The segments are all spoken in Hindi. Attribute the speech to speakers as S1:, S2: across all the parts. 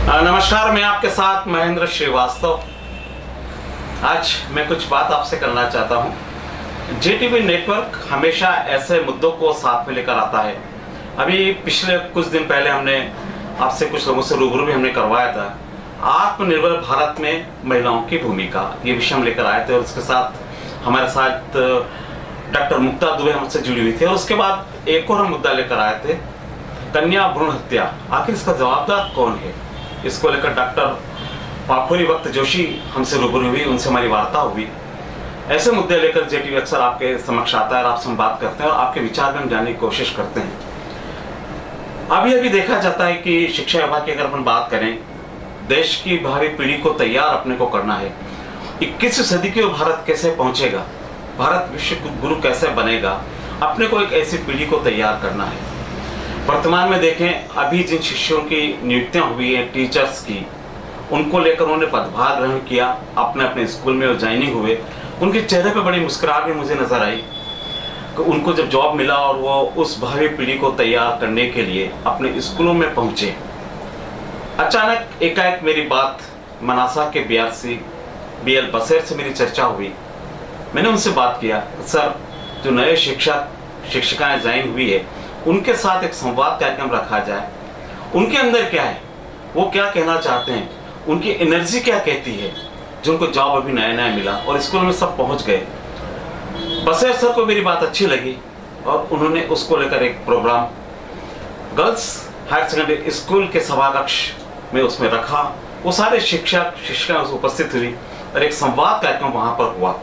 S1: नमस्कार, मैं आपके साथ महेंद्र श्रीवास्तव। आज मैं कुछ बात आपसे करना चाहता हूं। जेटीवी नेटवर्क हमेशा ऐसे मुद्दों को साथ में लेकर आता है। अभी पिछले कुछ दिन पहले हमने आपसे कुछ लोगों से रूबरू भी हमने करवाया था। आत्मनिर्भर भारत में महिलाओं की भूमिका, ये विषय हम लेकर आए थे और उसके साथ हमारे साथ डॉक्टर मुक्ता दुबे हमसे जुड़ी हुई थी। और उसके बाद एक और हम मुद्दा लेकर आए थे, कन्या भ्रूण हत्या। आखिर इसका जवाबदार कौन है? इसको लेकर डॉक्टर पाखुरी वक्त जोशी हमसे रूबरू हुई, उनसे हमारी वार्ता हुई। ऐसे मुद्दे लेकर जेटीवी अक्सर आपके समक्ष आता है और आपसे हम बात करते हैं और आपके विचार में हम जानने की कोशिश करते हैं। अभी देखा जाता है कि शिक्षा विभाग की अगर अपन बात करें, देश की भावी पीढ़ी को तैयार अपने को करना है। 21वीं सदी की भारत कैसे पहुंचेगा, भारत विश्व गुरु कैसे बनेगा, अपने को एक ऐसी पीढ़ी को तैयार करना है। वर्तमान में देखें, अभी जिन शिष्यों की नियुक्तियां हुई है टीचर्स की, उनको लेकर उन्होंने पदभार ग्रहण किया, अपने अपने स्कूल में ज्वाइनिंग हुए, उनके चेहरे पे बड़ी मुस्कुराहट भी मुझे नजर आई कि उनको जब जॉब मिला और वो उस भावी पीढ़ी को तैयार करने के लिए अपने स्कूलों में पहुंचे। अचानक एकाएक मेरी बात मनासा के बीआरसी बीएल बसेर से मेरी चर्चा हुई। मैंने उनसे बात किया, सर जो नए शिक्षिकाएं ज्वाइन हुई है उनके साथ एक संवाद कार्यक्रम रखा जाए। उनके अंदर क्या है, वो क्या कहना चाहते हैं, उनकी एनर्जी क्या कहती है, जो उनको जॉब अभी नया नया मिला और स्कूल में सब पहुंच गए। बसेर सर को मेरी बात अच्छी लगी और उन्होंने उसको लेकर एक programme girls higher secondary school के सभाकक्ष में उसमें रखा। वो सारे शिक्षिकाएं उपस्थित हुई और एक संवाद कार्यक्रम वहां पर हुआ।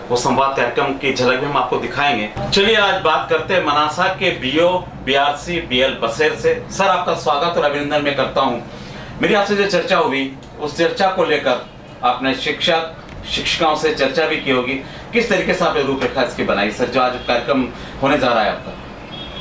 S1: वो संवाद कार्यक्रम की झलक भी हम आपको दिखाएंगे। चलिए आज बात करते हैं मनासा के बीओ बीआरसी बीएल बसेर से। सर आपका स्वागत और अभिनंदन मैं करता हूं। मेरी आपसे जो चर्चा हुई उस चर्चा को लेकर आपने शिक्षिकाओं से चर्चा भी की होगी। किस तरीके से आपने रूपरेखा इसकी बनाई सर, जो आज कार्यक्रम होने जा रहा है आपका?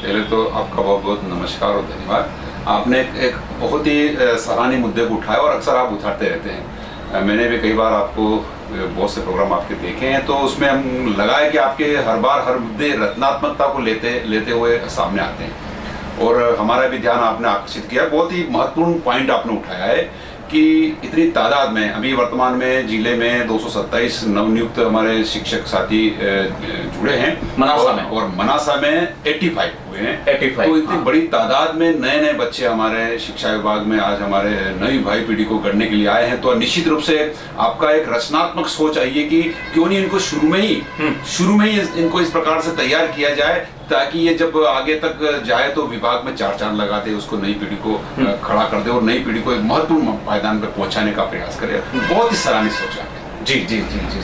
S2: पहले तो आपका बहुत बहुत नमस्कार और धन्यवाद। आपने एक बहुत ही सराहनीय मुद्दे को उठाया और अक्सर आप उठाते रहते हैं। मैंने भी कई बार आपको बहुत से प्रोग्राम आपके देखे हैं, तो उसमें हम लगा है कि आपके हर बार हर मुद्दे रचनात्मकता को लेते हुए सामने आते हैं और हमारा भी ध्यान आपने आकर्षित किया। बहुत ही महत्वपूर्ण पॉइंट आपने उठाया है कि इतनी तादाद में अभी वर्तमान में जिले में 227 नवनियुक्त हमारे शिक्षक साथी जुड़े हैं
S1: मनासा में,
S2: और मनासा में 85 हुए हैं।
S1: 85
S2: तो इतनी बड़ी तादाद में नए नए बच्चे हमारे शिक्षा विभाग में आज हमारे नई भावी पीढ़ी को गढ़ने के लिए आए हैं। तो निश्चित रूप से आपका एक रचनात्मक सोच आइए कि क्यों नहीं इनको शुरू में ही इनको इस प्रकार से तैयार किया जाए ताकि ये जब आगे तक जाए तो विभाग में चार चांद लगा दे, उसको नई पीढ़ी को खड़ा कर दे और नई पीढ़ी को एक महत्वपूर्ण पायदान पर पहुंचाने का प्रयास करे। बहुत ही सराहनीय सोचा है।
S1: जी जी जी जी।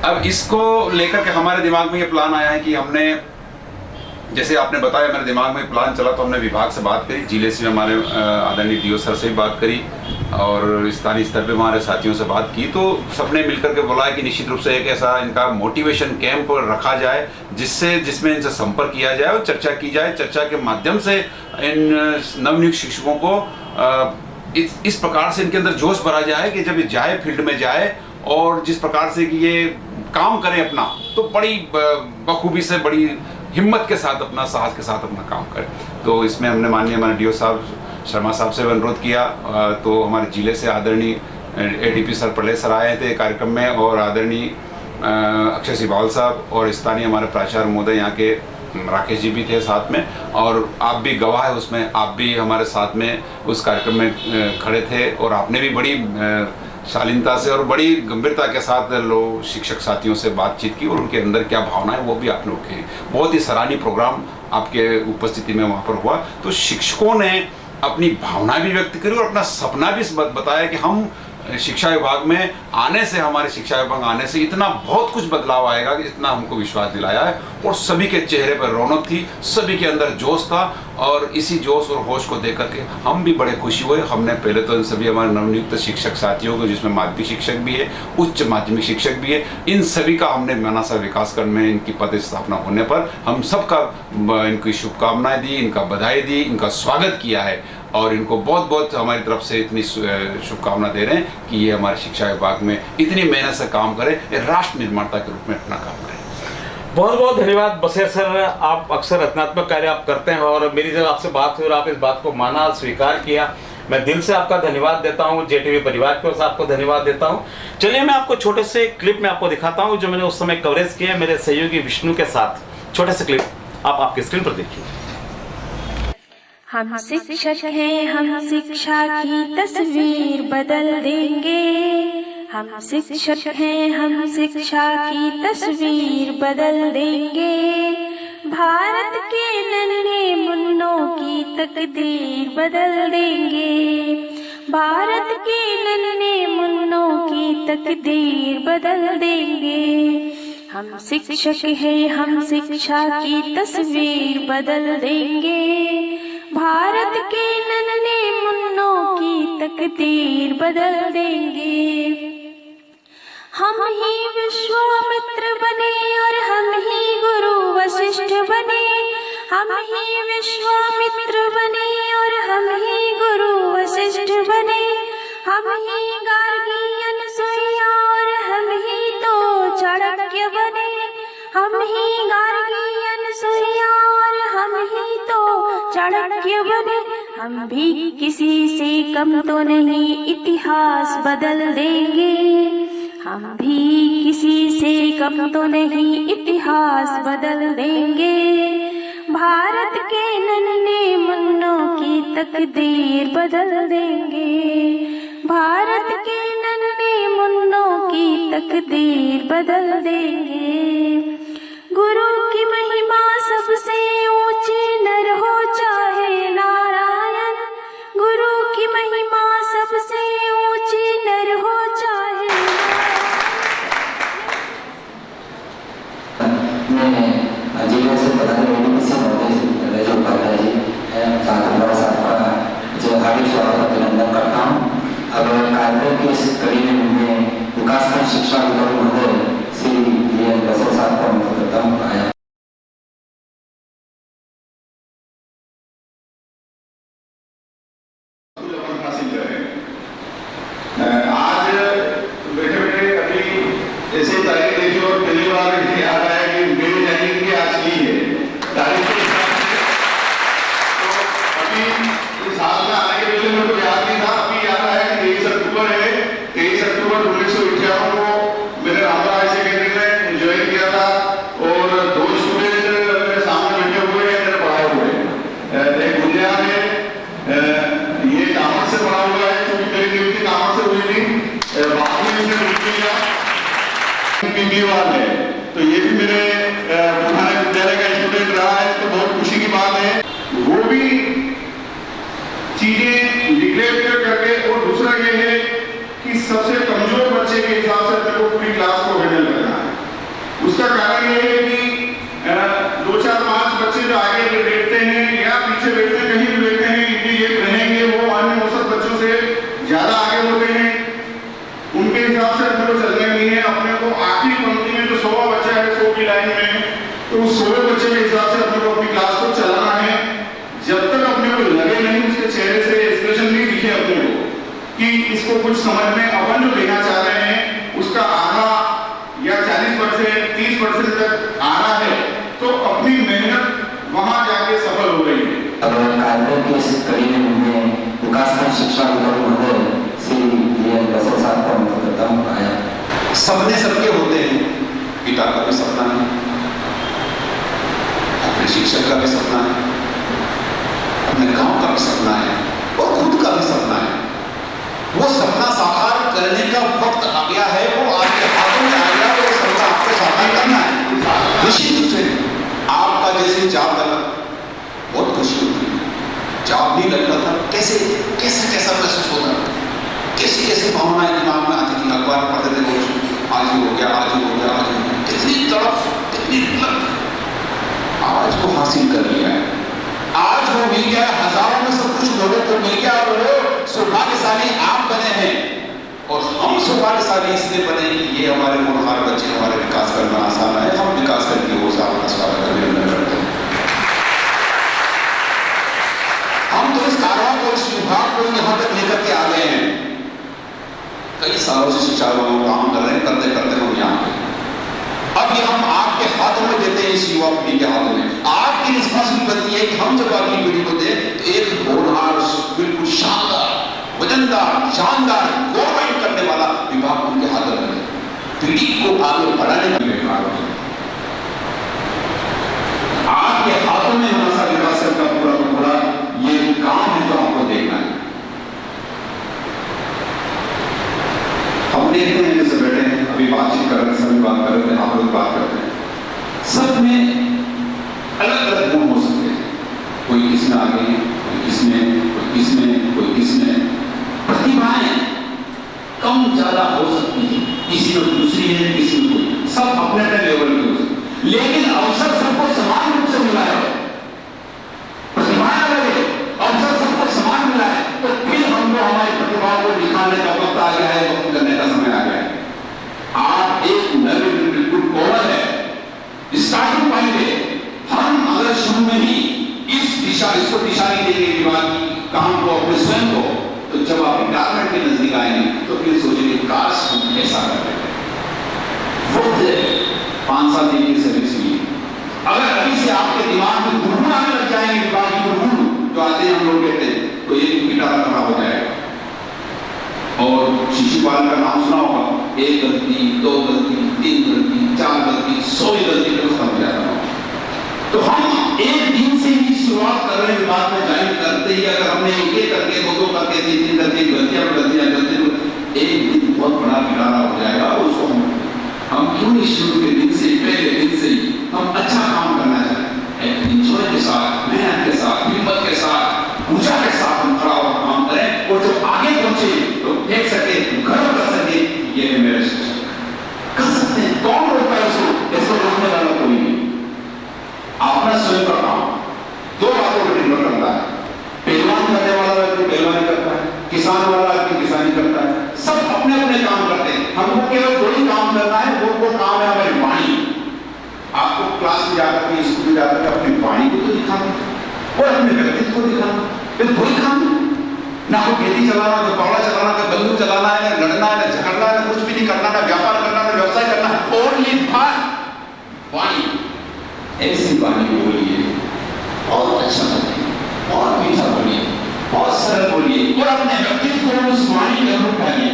S2: अब इसको लेकर के हमारे दिमाग में ये प्लान आया है कि हमने, जैसे आपने बताया मेरे दिमाग में प्लान चला, तो हमने विभाग से बात करी, जिले से हमारे आदरणीय डीओ सर से भी बात करी और स्थानीय स्तर पे हमारे साथियों से बात की। तो सबने मिलकर के बोला है कि निश्चित रूप से एक ऐसा इनका मोटिवेशन कैंप रखा जाए जिसमें इनसे संपर्क किया जाए और चर्चा की जाए। चर्चा के माध्यम से इन नवनियुक्त शिक्षकों को इस प्रकार से इनके अंदर जोश भरा जाए कि जब ये जाए फील्ड में जाए और जिस प्रकार से कि ये काम करें अपना, तो बड़ी बखूबी से बड़ी हिम्मत के साथ अपना साहस के साथ अपना काम करें। तो इसमें हमने माननीय हमारे डीओ साहब शर्मा साहब से अनुरोध किया। तो हमारे जिले से आदरणीय एडीपी सर प्रलय सर आए थे कार्यक्रम में और आदरणीय अक्षय सिबाल साहब और स्थानीय हमारे प्राचार्य महोदय यहाँ के राकेश जी भी थे साथ में, और आप भी गवाह है उसमें, आप भी हमारे साथ में उस कार्यक्रम में खड़े थे और आपने भी बड़ी शालीनता से और बड़ी गंभीरता के साथ लोग शिक्षक साथियों से बातचीत की और उनके अंदर क्या भावना है वो भी आपने उठी। बहुत ही सराहनीय प्रोग्राम आपके उपस्थिति में वहाँ पर हुआ। तो शिक्षकों ने अपनी भावना भी व्यक्त करी और अपना सपना भी बताया कि हम शिक्षा विभाग में आने से, हमारे शिक्षा विभाग आने से इतना बहुत कुछ बदलाव आएगा कि इतना हमको विश्वास दिलाया है। और सभी के चेहरे पर रौनक थी, सभी के अंदर जोश था और इसी जोश और होश को देख करके हम भी बड़े खुशी हुए। हमने पहले तो इन सभी हमारे नवनियुक्त शिक्षक साथियों को, जिसमें माध्यमिक शिक्षक भी है, उच्च माध्यमिक शिक्षक भी है, इन सभी का हमने मनासा विकासखंड में इनकी पद स्थापना होने पर हम सबका इनकी शुभकामनाएं दी, इनका बधाई दी, इनका स्वागत किया है और इनको बहुत बहुत हमारी तरफ से इतनी शुभकामना दे रहे हैं कि ये हमारे शिक्षा विभाग में इतनी मेहनत से काम करें, राष्ट्र निर्माता के रूप में अपना काम करें।
S1: बहुत बहुत धन्यवाद बसेर सर। आप अक्सर रचनात्मक कार्य आप करते हैं और मेरी जब आपसे बात हुई और आप इस बात को माना, स्वीकार किया, मैं दिल से आपका धन्यवाद देता हूँ, जेटीवी परिवार की ओर से आपको धन्यवाद देता हूँ। चलिए मैं आपको छोटे से क्लिप में आपको दिखाता हूँ जो मैंने उस समय कवरेज किया मेरे सहयोगी विष्णु के साथ। छोटे से क्लिप आप आपकी स्क्रीन पर देखिए।
S3: हम शिक्षक हैं, हम शिक्षा की तस्वीर बदल देंगे। हम शिक्षक हैं, हम शिक्षा की तस्वीर बदल देंगे। भारत के नन्हे मुन्नों की तकदीर बदल देंगे। भारत के नन्हे मुन्नों की तकदीर बदल देंगे। हम शिक्षक हैं, हम शिक्षा की तस्वीर बदल देंगे। भारत के नन्हे मुन्नों की तकदीर बदल देंगे। हम ही विश्वामित्र बने और हम ही गुरु वशिष्ठ बने। हम ही विश्वामित्र बने और हम ही गुरु वशिष्ठ बने। हम ही गार्गी अनसुईया और हम ही तो चाणक्य बने। हम ही गार्गी अनसुईया और हम ही तो चाणक्य बने। हम भी किसी से कम तो नहीं, इतिहास बदल देंगे। हम भी किसी से कम तो नहीं, इतिहास बदल देंगे। भारत के नन्हे मुन्नों की तकदीर बदल देंगे। भारत के नन्हे मुन्नों की तकदीर बदल देंगे। गुरु की महिमा सबसे ऊंची, नर हो चाहे नारायण। गुरु की महिमा सबसे ऊंची, नर हो चाहे
S4: मैं जिले से प्रधानमंत्री महोदय जो उपाध्याय जी जो हार्दिक स्वागत अभिनंदन करता हूँ। अब कार्यक्रम की इस कड़ी में विकासखंड शिक्षा अधिकारी महोदय श्री वीएन बसव साहब को अनुरोध करता हूँ। आया
S5: आज बैठे बैठे अभी ऐसे तारीख देखी और पहली बार याद आया कि मेरी जैनिंग की आज की है तारीख के हिसाब से। तो अभी इस साल में आने के पहले मेरे को याद नहीं था, अभी याद आया कि 23 अक्टूबर है। 23 अक्टूबर 1951 को मैंने रामपुरा हाई सेकेंडरी में ज्वाइन किया था और 2 स्टूडेंट मेरे सामने बैठे हुए हैं, मेरे पढ़ाए हुए हैं। एक गुंजिया में ये कामत से पढ़ा हुआ है क्योंकि मेरी नियुक्ति कामत से हुई थी, बाद में इसने नियुक्ति किया पीपीवार है। तो ये भी मेरे पुराने विद्यालय का स्टूडेंट रहा है, तो बहुत खुशी की बात है। वो भी चीजें डिक्लेयर करके, और दूसरा ये है कि सबसे कमजोर बच्चे के हिसाब से अपने को पूरी क्लास को हैंडल करना है। उसका कारण ये है कि 2, 4, 5 बच्चे जो आगे बैठते हैं या पीछे बैठते हैं, कहीं भी बैठते हैं, इंटेलिजेंट रहेंगे, वो अन्य औसत बच्चों से ज्यादा आगे होते हैं। उनके हिसाब से अपने को चलना नहीं है। अपने को आखिरी पंक्ति में जो 100 बच्चा है 100 की लाइन में, तो उस 100 बच्चे के हिसाब से अपने को अपनी क्लास को चलाना है। जब तक अपने को लगे नहीं, उसके चेहरे से एक्सप्रेशन नहीं दिखे अपने को कि इसको कुछ समझ में अपन जो लेना चाह रहे हैं उसका आधा या 40%, 30% तक आ रहा है, तो अपनी मेहनत वहां जाके सफल हो गई है।
S4: अब कार्यक्रम की इस कड़ी में विकासखंड शिक्षा अधिकारी महोदय श्री वीएन बसव साहब को अनुरोध करता हूँ। आया
S2: सपने सबके होते हैं। पिता का भी सपना है, अपने शिक्षक का भी सपना है, अपने गांव का भी सपना है और खुद का भी सपना है। वो सपना साकार करने का वक्त आ गया है, वो आपके हाथों में आ गया, वो सपना आपको साकार करना है। निश्चित रूप से आपका जैसे जॉब लगा बहुत खुशी होती है। जॉब नहीं लगता था, कैसा महसूस होता, कैसी भावनाएं दिमाग में आती थी। अखबार पढ़ते थे रोज, आज ही हो गया, आज ही हो गया, आज ही हो गया, कितनी तड़प, कितनी लग। आज को हासिल कर लिया है, आज वो मिल गया, हजारों में सब कुछ लोगों को मिल गया और वो सौभाग्यशाली आप बने हैं। और हम सौभाग्यशाली इसलिए बने कि ये हमारे होनहार बच्चे हमारे विकास करना आसान है। हम विकास करके वो आपका स्वागत करते हैं। हम तो इस कारवां को, इस विभाग को यहाँ तक लेकर के आ गए हैं। कई सालों से शिक्षा विभाग में काम कर रहे हैं, करते करते हम यहाँ पे। अब ये हम आपके हाथों में देते हैं, इस युवा पीढ़ी के हाथों में।
S6: आपकी रिस्पॉन्सिबिलिटी बनती है कि हम जब अगली पीढ़ी को दें तो एक होनहार, बिल्कुल शानदार, वजनदार, शानदार, गवर्नमेंट करने वाला विभाग उनके हाथ में बने, पीढ़ी को आगे बढ़ाने का विभाग हो। आपके हाथों में हमारा विकास का पूरा का पूरा ये काम है जो आपको देखना है। हम देखते हैं जैसे बैठे हैं, अभी बातचीत कर रहे हैं, सभी बात कर रहे हैं, आप लोग बात करते हैं, सब में अलग अलग गुण हो सकते हैं, कोई किसमें आगे है, कोई किसमें, कोई किसमें, कोई किसमें। प्रतिभाएं कम ज्यादा हो सकती है, किसी में दूसरी है, किसी में कोई, सब अपने अपने लेवल के हो सकते, लेकिन अवसर सबको समान रूप से मिला है। प्रतिभाएं अलग है, अवसर सबको समान मिला है, तो फिर हमको हमारी प्रतिभा को दिखाने का वक्त आ गया है, वक्त करने का समय आ गया है। आप एक नए बिल्कुल कोमल है, स्टार्टिंग पॉइंट है। हम अगर शुरू में ही इसको दिशा नहीं देंगे विभाग की काम को, अपने स्वयं को, तो जब आप रिटायरमेंट के नजदीक आएंगे तो फिर सोचेंगे काश हम ऐसा कर रहे थे। वक्त 5 साल देने की सर्विस हुई, अगर अभी से आपके दिमाग में गुणगुण आने लग जाएंगे, विभाग की गुणगुण जो आते हैं हम लोग कहते हैं, तो ये गिटार खराब हो जाएगा। और शिशुपाल का नाम सुना होगा, 1 गलती, 2 गलती, 3 गलती, 4 गलती, 100 गलती तो खत्म हो जाता है। तो हम एक दिन से ही शुरुआत कर रहे हैं विभाग में ज्वाइन करते ही, अगर हमने एक करके, 2 करके, 3 करके गलतियां करते, एक दिन बहुत बड़ा गिटारा हो जाएगा। उसको हम क्यों नहीं शुरू के दिन से, पहले दिन से ही हम अच्छा काम करना चाहें, एंजॉय के साथ, मेहनत के साथ, हिम्मत के साथ, ऊर्जा के साथ हम खड़ा होकर काम करें, और जो आगे पहुंचे तो देख सके, गर्व कर सके, ये है मेरे शिक्षक। कर सकते हैं, कौन रोकता है उसको? इसको रोकने वाला कोई नहीं। अपना स्वयं का काम 2 बातों पर निर्भर करता है। पहलवान करने वाला व्यक्ति पहलवानी करता है, किसान वाला व्यक्ति किसानी करता है, सब अपने अपने काम करते हैं। हमको केवल 2 ही काम करना है, वो काम है हमारी वाणी। आपको क्लास में जाकर के, स्कूल में जाकर के अपनी वाणी को तो दिखाना और अपने व्यक्तित्व को दिखाना, फिर 2 ही काम। ना को खेती चलाना, ना कौड़ा चलाना, ना बंदूक चलाना है, ना लड़ना है, ना झगड़ना है, ना कुछ भी नहीं करना, ना व्यापार करना, ना व्यवसाय करना, ओनली वाणी। ऐसी वाणी बोलिए, और अच्छा बोलिए, और मीठा बोलिए, और सरल बोलिए, और अपने व्यक्तित्व को उस वाणी के अनुरूप ढालिए।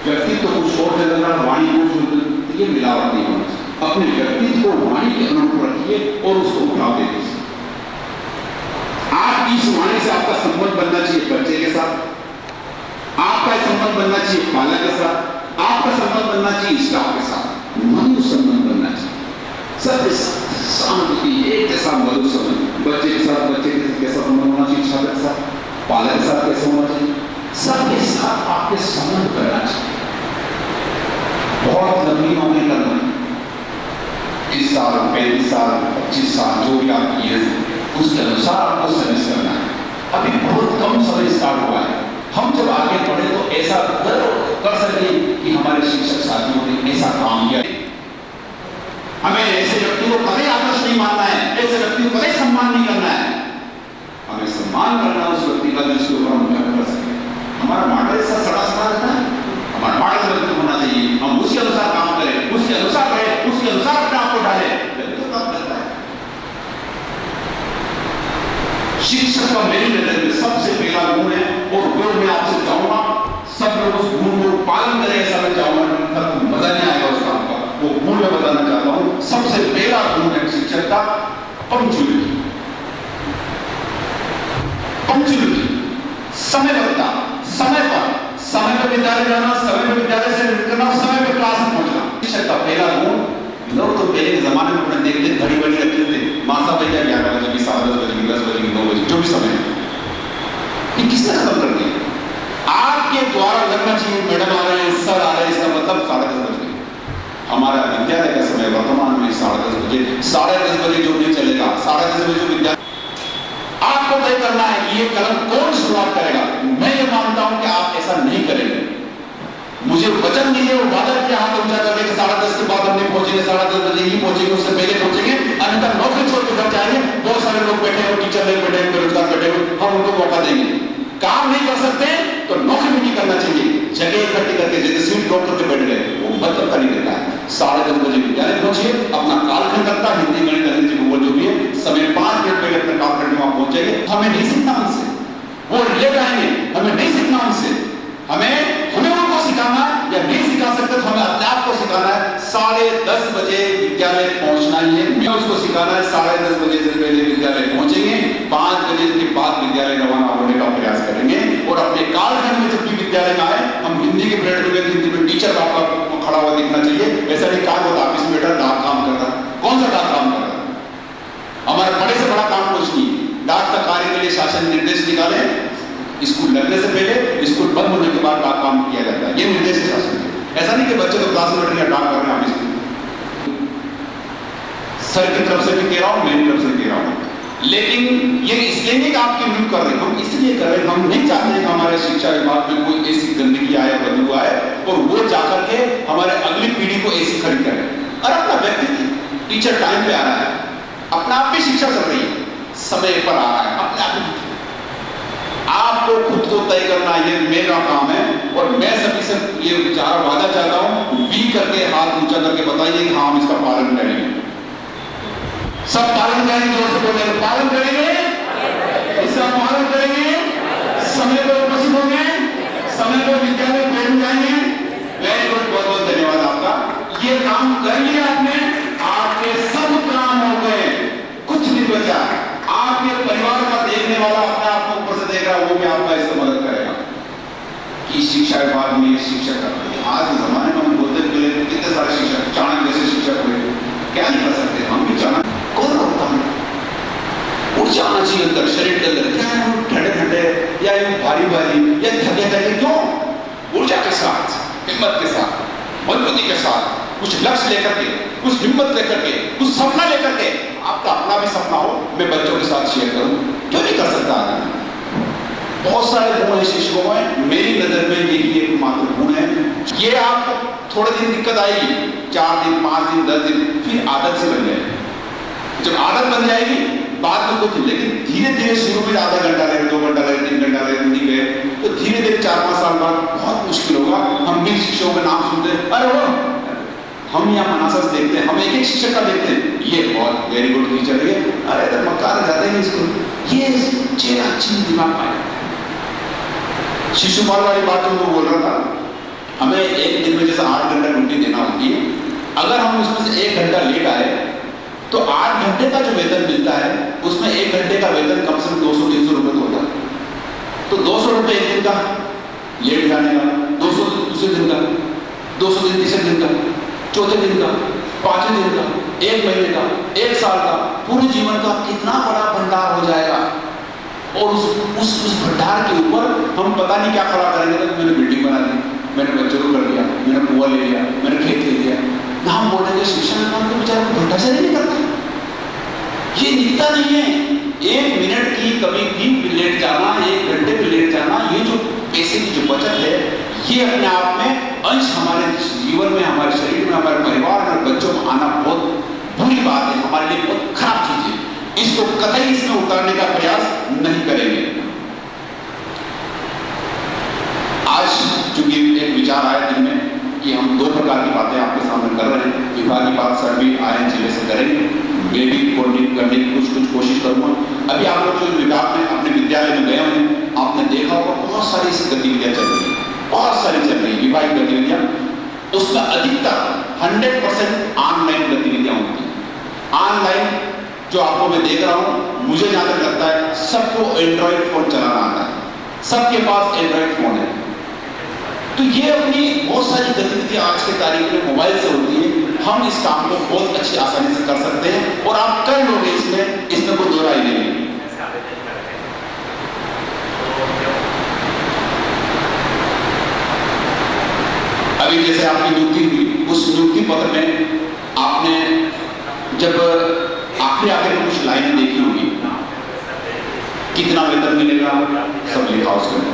S6: व्यक्तित्व को छोड़ देना, वाणी को ये मिलावट नहीं होना चाहिए। अपने व्यक्तित्व को वाणी के अनुरूप रखिए और उसको बढ़ाव दे दीजिए। आप इस वाणी से आपका संबंध बनना चाहिए बच्चे के साथ, आपका संबंध बनना चाहिए पालक के साथ, आपका संबंध बनना चाहिए स्टाफ के साथ, मधुर संबंध बनना चाहिए सबके साथ, शांति, एक जैसा मधुर संबंध। बच्चे के साथ बच्चे के कैसा संबंध होना चाहिए, छात्र के साथ, पालक के साथ कैसा होना चाहिए, सबके साथ आपके संबंध करना चाहिए। बहुत लंबी नौकरी करना है, 30 साल, 35 साल, 25 साल, जो भी आप किए उसके अनुसार आपको सर्विस करना है। अभी बहुत कम समय स्टार्ट हुआ है, हम जब आगे बढ़े तो ऐसा कर सके कि हमारे शिक्षक साथियों ने ऐसा काम किया। हमें ऐसे व्यक्ति को कभी आदर्श नहीं मानना है, ऐसे व्यक्ति को कभी सम्मान नहीं करना है। हमें सम्मान करना उस व्यक्ति का जिसके ऊपर हम गर्व कर सके। हमारा मॉडल ऐसा सड़ा रहता है, हमारा मॉडल व्यक्ति होना चाहिए, हम उसके अनुसार काम करें, उसके अनुसार रहें, उसके अनुसार अपने आप को डालें, तो काम करता है। शिक्षक का मेरी नजर में सबसे पहला गुण है, और गुण मैं आपसे चाहूंगा सब लोग उस गुण को पालन करें, ऐसा मैं चाहूंगा, मजा नहीं आएगा उस काम का। वो गुण मैं बताना चाहता हूं, सबसे पहला गुण है शिक्षक का पंक्चुअलिटी। पंक्चुअलिटी, समयबद्धता, समय पर विद्यालय जाना, समय पर विद्यालय से निकलना, समय पर क्लास में पहुंचना। शिक्षक का पहला गुण। लोग तो पहले के जमाने में अपने देखते घड़ी बड़ी रखते थे, मासा भैया 11 बजे की, 7 बजे की, 10 बजे की, 9 बजे, जो भी समय है, ये किसने खत्म कर दिया? आपके द्वारा लगना चाहिए मैडम आ रहे हैं, सर आ रहे हैं, इसका मतलब 10:30 बजे। हमारा विद्यालय का समय वर्तमान में 10:30 बजे, 10:30 बजे जो नहीं चलेगा, 10:30 बजे जो विद्यालय, आपको तय करना है कि ये कलम कौन शुरुआत करेगा। मैं ये मानता हूं कि आप ऐसा नहीं करेंगे। मुझे वचन दीजिए, वो वादा किया हाथ ऊंचा करके 10:30 के बाद हम नहीं पहुंचेंगे, 10:30 बजे ही पहुंचेंगे, उससे पहले पहुंचेंगे, अन्यथा नौकरी छोड़ के घर जाएंगे। बहुत सारे लोग बैठे हैं, टीचर नहीं बैठे हैं, बेरोजगार बैठे हुए, हम उनको मौका देंगे। काम नहीं कर सकते, तो नौकरी भी नहीं करना चाहिए, जगह इकट्ठी करके जैसे सीट डॉक्टर के बैठ गए, वो मतलब कर ही देता है। 10:30 बजे विद्यालय पहुंचिए, अपना कालखंड रखता है, हिंदी गणित अंग्रेजी भूगोल जो भी है, समय 5 मिनट पहले अपने कालखंड में वहां पहुंचेंगे। हमें नहीं सीखना उनसे, वो लेट आएंगे, हमें नहीं सीखना उनसे, हमें उनको सिखाना या नहीं सिखा सकते तो हमें अपने आप को सिखाना है। 10:30 बजे विद्यालय पहुंचना ही है, मैं उसको सिखाना है। 10:30 बजे से पहले विद्यालय पहुंचेंगे, 5 बजे के बाद विद्यालय रवाना होने का प्रयास करेंगे। और अपने कालखंड में जब भी विद्यालय में आए, हम हिंदी के पीरियड में हिंदी में टीचर आपका खड़ा हुआ दिखना चाहिए। ऐसा नहीं कहा होता ऑफिस में बैठा डाक काम कर रहा, कौन सा डाक काम कर रहा? हमारे बड़े से बड़ा काम कुछ नहीं। डाक का कार्य के लिए शासन निर्देश निकाले, स्कूल लगने से पहले, स्कूल बंद होने के बाद डाक काम किया जाता है, ये निर्देश है शासन के। ऐसा नहीं कि बच्चे तो क्लास में बैठ रहे डाक कर रहे हैं ऑफिस में। सर की तरफ से भी कह रहा हूं, मेरी तरफ से कह रहा हूं, लेकिन ये इसलिए नहीं कि आपकी नियुक्त कर रहे हैं, हम इसलिए कर रहे हैं, हम नहीं चाहते हैं कि हमारे शिक्षा विभाग में कोई ऐसी गंदगी आए, बदबू आए और वो जाकर के हमारे अगली पीढ़ी को ऐसी खड़ी करे। और अपना व्यक्ति टीचर टाइम पे आ रहा है, अपना आप भी शिक्षा चल रही है, समय पर आ रहा है, अपने आप आपको खुद को तय करना, ये मेरा काम है। और मैं सभी से ये विचार वादा चाहता हूं, वी करके हाथ ऊंचा करके बताइए कि हाँ हम इसका पालन करेंगे। सब पालन करेंगे, जोर से बोलेंगे पालन करेंगे, इसका पालन करेंगे, समय पर उपस्थित होंगे, समय पर विद्यालय पहुंच जाएंगे। वेरी गुड, बहुत बहुत धन्यवाद आपका। ये काम कर लिया आपने, आपके सब काम हो गए, कुछ नहीं बचा। आपके परिवार का देखने वाला अपने आप को ऊपर से देख रहा है, वो भी आपका इससे मदद करेगा कि शिक्षा विभाग में ये शिक्षक कर रहे हैं। आज के जमाने में हम बोलते हैं कितने सारे शिक्षक, चाणक्य जैसे शिक्षक हुए, क्या नहीं कर सकते, हम भी चाणक्य कौन रोकता है? ऊर्जा आना चाहिए अंदर, शरीर के अंदर। क्या है ठंडे ठंडे या भारी भारी या थके थके, क्यों? ऊर्जा के साथ, हिम्मत के साथ, मजबूती के साथ, कुछ लक्ष्य लेकर के, कुछ हिम्मत लेकर के, कुछ सपना लेकर के। आपका अपना भी सपना हो, मैं बच्चों के साथ शेयर करूं, क्यों नहीं कर सकता? बहुत सारे गुण है शिक्षकों में, मेरी नजर में यही एक मात्र गुण है। ये आपको थोड़े दिन दिक्कत आएगी, 4 दिन 5 दिन 10 दिन, फिर आदत से बन जाएगी। जब आदत बन जाएगी बाद में कुछ, लेकिन धीरे धीरे शुरू में आधा घंटा लगे, 2 घंटा लगे, 3 घंटा लगे, नहीं गए तो धीरे धीरे 4-5 साल बाद बहुत मुश्किल होगा। हम भी शिक्षकों के नाम सुनते हैं, अरे वो हम यहाँ मनासस देखते हैं, हम एक एक शिक्षक का देखते हैं, ये बहुत वेरी गुड टीचर है, अरे तो मक्कार जाते हैं इसको, ये चेहरा अच्छी दिमाग में आया। शिशुपाल वाली बात जो बोल रहा था, हमें एक दिन में जैसे 8 घंटा ड्यूटी देना होती है, अगर हम उसमें से 1 घंटा लेट आए तो 8 घंटे का जो वेतन मिलता है उसमें 1 घंटे का वेतन कम से कम 200-300 रुपए तो होता है। तो 200 रुपए एक दिन का लेट जाने का, 200 दूसरे दिन का, 200 दिन तीसरे दिन का, चौथे दिन का, 5वें दिन का, 1 महीने का, 1 साल का, पूरे जीवन का कितना बड़ा भंडार हो जाएगा। और उस भंडार के ऊपर हम पता नहीं क्या खड़ा करेंगे। तो मैंने बिल्डिंग बना दी, मैंने बच्चों को कर दिया, मैंने कुआं ले लिया, मैंने खेत ले लिया, ना हम बोलेंगे शिक्षा विभाग के बेचारे को भ्रष्टाचारी नहीं करता, ये दिखता नहीं है। 1 मिनट की कभी भी लेट जाना, 1 घंटे में लेट जाना, ये जो पैसे की जो बचत है, ये अपने आप में अंश हमारे जीवन में, हमारे शरीर में, हमारे परिवार में, बच्चों में आना बहुत बुरी बात है, हमारे लिए बहुत खराब चीज है। इसको कतई इसमें उतारने का प्रयास नहीं करेंगे। आज चूंकि एक विचार आया दिन में कि हम 2 प्रकार की बातें आपके सामने कर रहे हैं, विभागीय बात सर भी आए जिले से करेंगे, मैं भी कोऑर्डिनेट करने की कुछ कोशिश करूंगा। अभी आप लोग जो विभाग में अपने विद्यालय में गए हैं, आपने देखा होगा बहुत सारी गतिविधियां चल रही है, बहुत सारी चल रही है विभागीय गतिविधियां। उसमें अधिकतर 100% ऑनलाइन गतिविधियां होती है। ऑनलाइन जो आपको मैं देख रहा हूं, मुझे जहां तक लगता है सबको एंड्रॉइड फोन चलाना आता है, सबके पास एंड्रॉइड फोन है। तो ये अपनी बहुत सारी गतिविधियां आज के तारीख में मोबाइल से होती है। हम इस काम को बहुत अच्छी आसानी से कर सकते हैं और आप कर लोगे, इसमें कोई दो राय नहीं है। अभी जैसे आपकी नियुक्ति हुई, उस नियुक्ति पत्र में आपने जब आखिर में कुछ लाइनें देखी होगी, कितना वेतन मिलेगा सब लिखा उसमें,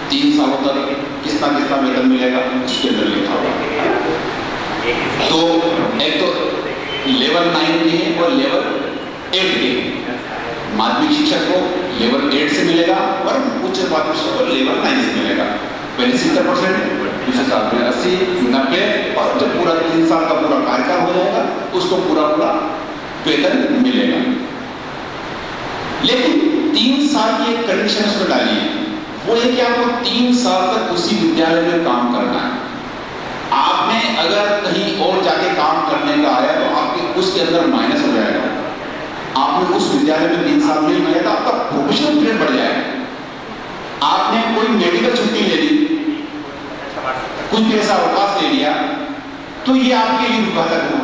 S6: 3 सालों तक कितना वेतन मिलेगा उसके अंदर लिखा होगा। तो एक तो लेवल 9 के हैं और लेवल 8 के हैं। माध्यमिक शिक्षक को लेवल 8 से मिलेगा और उच्च माध्यमिक शिक्षक को लेवल 9 से मिलेगा। पहले 70%, दूसरे साल में 80, 90 और जब पूरा 3 साल का पूरा कार्यकाल हो जाएगा उसको पूरा वेतन मिलेगा। लेकिन 3 साल की एक कंडीशन उसमें डाली है, वो है कि आपको 3 साल तक उसी विद्यालय में काम करना है। आपने अगर कहीं और जाके काम करने का आया तो आपके उसके अंदर माइनस हो जाएगा। आपने उस विद्यालय में 3 साल नहीं किया तो आपका प्रोफेशनल पीरियड बढ़ जाएगा। आपने कोई मेडिकल छुट्टी ले ली, कुछ पैसा अवकाश ले लिया, तो ये आपके लिए घातक हुआ,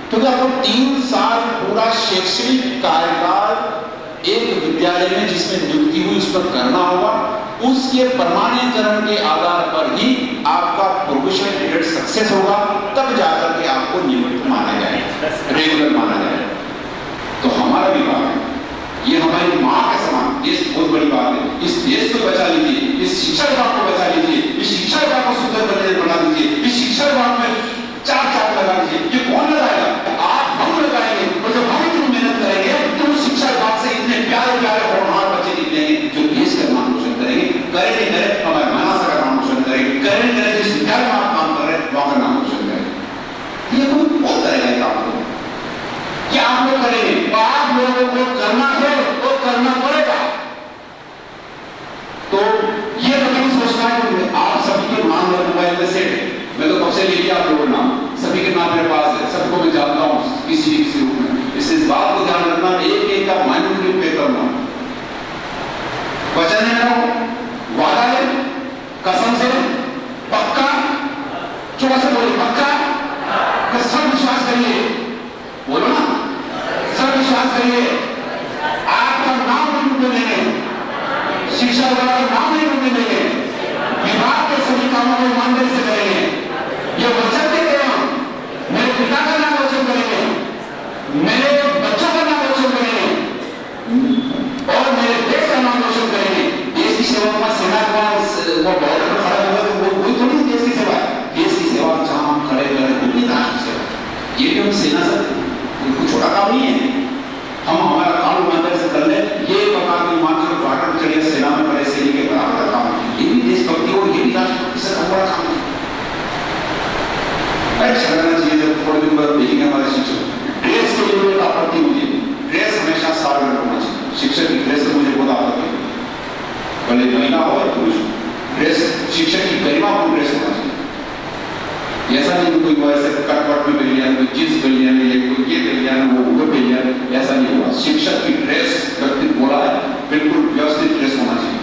S6: क्योंकि आपको 3 साल पूरा शैक्षणिक कार्यकाल एक विद्यालय में जिसमें नियुक्ति हुई उस पर करना होगा। उसके प्रमाणीकरण के आधार पर ही आपका प्रोफेशनल पीरियड सक्सेस होगा, तब जाकर के आपको नियुक्त माना जाएगा, रेगुलर माना जाएगा। तो हमारा विभाग है, ये हमारी माँ के समान, देश बहुत बड़ी बात है। इस देश को बचा लीजिए, इस शिक्षा विभाग को बचा लीजिए, इस शिक्षा विभाग को सुंदर बना दीजिए, इस शिक्षा विभाग में 4 चाक लगा दीजिए। ये कौन लगाएगा? आप, हम लगाएंगे। और जब हम इतनी मेहनत करेंगे तो उस शिक्षा विभाग से इतने प्यारे प्यारे होनहार बच्चे निकलेंगे जो देश का नाम रोशन करेंगे। करेंगे करें, हमारे महाराष्ट्र का नाम रोशन करेंगे, करेंगे करें, जिस विद्यालय में आप काम कर रहे हैं वहां का नाम रोशन करेंगे। ये कोई कौन करेगा काम को? क्या आप लोग करेंगे? आप लोगों को करना है वो करना पड़ेगा। तो ये तो नहीं सोचना है कि आप सभी के नाम मेरे मोबाइल में सेट है, मैं तो कब से ले लिया आप लोगों नाम, सभी के नाम मेरे पास है, सबको मैं जानता हूँ किसी रूप में। इसलिए इस बात को ध्यान रखना, एक एक का माइंड पे करना। वचन है ना, वादा है, कसम से, पक्का, चुप से बोलिए, पक्का, सब विश्वास करिए, बोलो ना, सब विश्वास करिए। आपका नाम नहीं डूबने देंगे, शिक्षा विभाग का नाम नहीं डूबने देंगे, विभाग के सभी कामों को ईमानदारी से करेंगे। ये वचन देते हैं हम, मेरे पिता का नाम रोशन करेंगे, मेरे बच्चों का नाम रोशन करेंगे और मेरे देश का नाम रोशन करेंगे। देश की सेवा में सेना वो बॉर्डर पर खड़ा होगा तो वो कोई थोड़ी देश की सेवा है। देश की सेवा जहां हम खड़े हुए हैं वो राष्ट्र की सेवा। ये भी हम सेना से कोई छोटा काम नहीं है। हम हमारा काम ईमानदारी से कर ले, ये प्रकार की मात्र बॉर्डर चढ़िए सेना में खड़े सैनिक के बराबर का काम है। ये भी देशभक्ति और ये भी राष्ट्रभक्ति से बड़ा काम है। अच्छा करना चाहिए। जब थोड़े दिन बाद देखेंगे हमारे शिक्षक ड्रेस के लिए आपत्ति मुझे, ड्रेस हमेशा सार्वजनिक होना चाहिए। शिक्षक की ड्रेस से मुझे बहुत आपत्ति है, भले महिला हो या पुरुष, ड्रेस शिक्षक की गरिमापूर्ण ड्रेस होना चाहिए। ऐसा नहीं कोई वो ऐसे कटवट में पहन लिया, कोई जींस पहन लिया, कोई ये पहन लिया, वो ऊपर पहन लिया, ऐसा नहीं हुआ। शिक्षक की ड्रेस व्यक्ति बोला है बिल्कुल व्यवस्थित ड्रेस होना चाहिए।